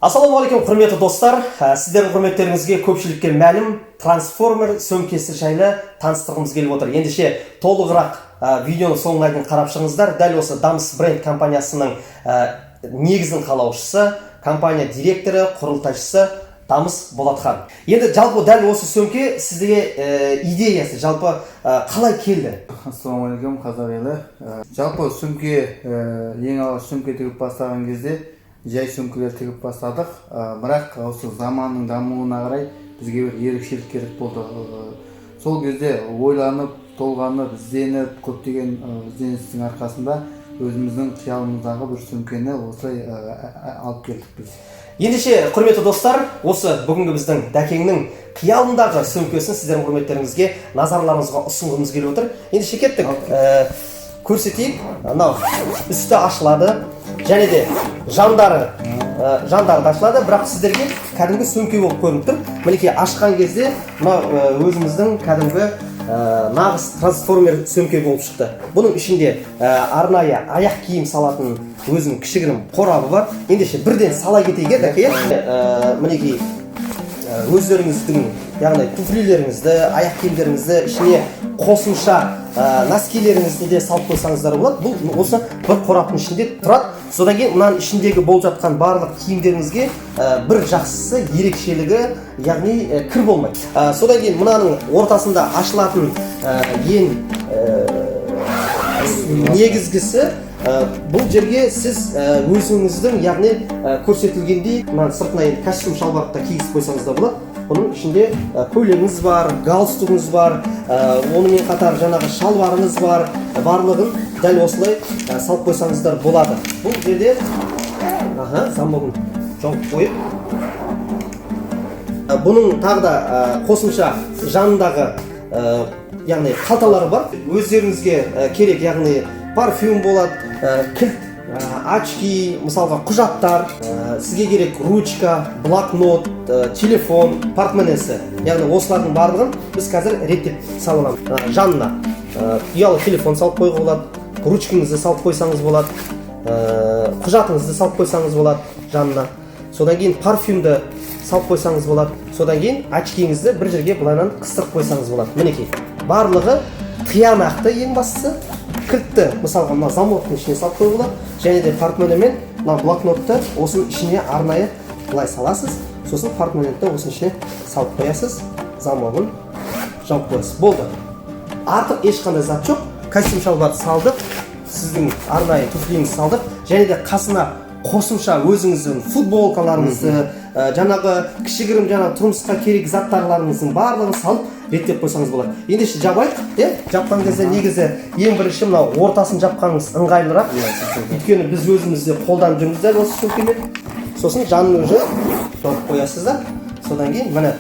Ассалаумағалейкум, құрметті достар. Сіздердің құрметтеріңізге көпшілікке мәлім трансформер сөмкесі жайлы таныстырғымыз келіп отыр. Ендеше толығырақ видеоны соңына дейін қарап шығыңыздар. Дәл осы Дамс бренд компаниясының негізін қалаушысы, компания директоры, құрылтайшысы Дамс Болатхан. Енді жалпы дәл осы сөмке сізге идеясы жалпы қалай келді? Ассалаумағалейкум, қазақ елі. Жалпы сөмке ең алғаш сөмке тігіп бастаған кезде жай сөмкелер тігіп бастадық, бірақ осы заманның дамуына қарай бізге бір ерекшелік керек болды. Сол кезде ойланып, толғанып, ізденіп, көптеген ізденістің арқасында өзіміздің қиялымыздағы бір сөмкені осылай алып келдік біз. Ендеше құрметті достар, осы бүгінгі біздің Дәкеңнің қиялындағы сөмкесін сіздердің құрметтеріңізге назарларыңызға ұсынғымыз келіп отыр. Ендеше кеттік. Көрсетейік. Анау үсті ашылады, және де жандары да ашылады, бірақ сіздерге кәдімгі сөмке болып көрініп тұр. Мінекей ашқан кезде өзіміздің кәдімгі нағыз трансформер сөмке болып шықты. Бұның ішінде арнайы аяқ киім салатын өзінің кішігірім қорабы бар. Ендеше бірден сала кетейік, Дәке. Мінекей өздеріңіздің, яғни туфлилеріңізді, аяқ киімдеріңізді ішіне қосымша носкилеріңізді де салып қойсаңыздар болады. Бұл осы бір қораптың ішінде тұрады. Содан кейін мынаның ішіндегі болып жатқан барлық киімдеріңізге бір жақсысы ерекшелігі, яғни кір болмайды. Содан кейін мынаның ортасында ашылатын ең негізгісі, бұл жерге сіз өзіңіздің, яғни көрсетілгендей, мына сыртына костюм шалбарды да кигізіп қойсаңыз да болады. Бұның ішінде көйлегіңіз бар, галстугіңіз бар, онымен қатар жаңағы шалбарыңыз бар, барлығын дәл осылай салып қойсаңыздар болады. Бұл жерде замогын жауып қойып, бұның тағы да қосымша жанындағы, яғни қалталары бар. Өздеріңізге керек, яғни парфюм болады, кілт, очки, мысалға құжаттар, сізге керек ручка, блокнот, телефон, портмонесі. Яғни осылардың барлығын біз қазір реттеп саламыз. Жанына ұялы телефон салып қойға болады, ручкаңызды салып қойсаңыз болады, құжатыңызды салып қойсаңыз болады жанына. Содан кейін парфюмді салып қойсаңыз болады. Содан кейін очкиіңізді бір жерге былайынан қыстырып қойсаңыз болады. Мінекей, барлығы тиянақты ең бастысы. Кілтті, мысалға, мына замоктың ішіне салып қойға болады. Және де портмонемен мына блокнотты осының ішіне арнайы былай саласыз. Сосын портмонетті осының ішіне салып қоясыз. Замогын жауып қоясыз. Болды. Артық ешқандай зат жоқ. Костюм шалбарды салдық. Сіздің арнайы туфлиіңізді салдық. Және де қасына қосымша өзіңіздің футболкаларыңызды, жаңағы кішігірім тұрмысқа керек заттарларыңыздың барлығын салып реттеп қойсаңыз болады. Ендеше жабайық, жапқан кезде негізі ең бірінші мынау ортасын жапқаныңыз ыңғайлырақ. Өйткені біз өзімізде қолданып жүрміз дәл осы сөмкемен. Сосын жанын өзі жауып қоясыздар. Содан кейін міне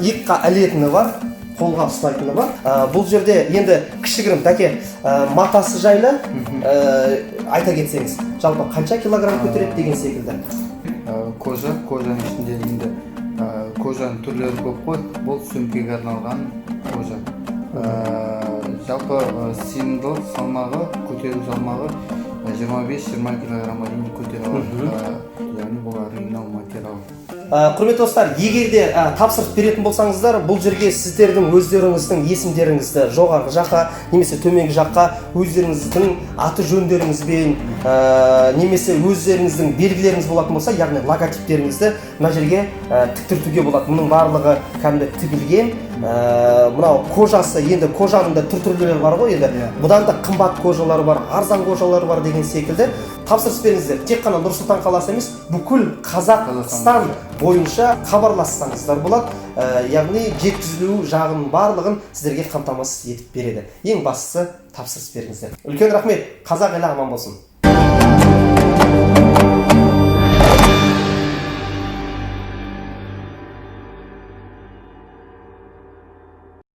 иыққа ілетіні бар, қолға ұстайтыны бар. Бұл жерде енді кішігірім Дәке матасы жайлы айта кетсеңіз, жалпы қанша килограмм көтереді деген секілді? Кожаның ішінде енді кожаның түрлері көп қой. Бұл сөмкеге арналған кожа. Жалпы сыйымдылық салмағы, көтеру салмағы 25-20 килограммға дейін көтере алады. Яғни бұл оригинал материал. Құрметті достар, егер де тапсырыс беретін болсаңыздар, бұл жерге сіздердің өздеріңіздің есімдеріңізді жоғарғы жаққа немесе төменгі жаққа өздеріңіздің аты жөндеріңізбен немесе өздеріңіздің белгілеріңіз болатын болса, яғни логотиптеріңізді мына жерге тіктіртуге болады. Мұның барлығы кәдімгі тігілген. Мынау кожасы, енді кожаның да түрлері бар ғой, енді бұдан да қымбат кожалары бар, арзан кожалары бар деген секілді. Тапсырыс беріңіздер. Тек қана Нұр Сұлтан қаласы емес, бүкіл Қазақстан бойынша хабарлассаңыздар болады. Яғни жеткізілу жағын барлығын сіздерге қамтамасыз етіп береді. Ең бастысы тапсырыс беріңіздер. Үлкен рахмет. Қазақ елі аман болсын.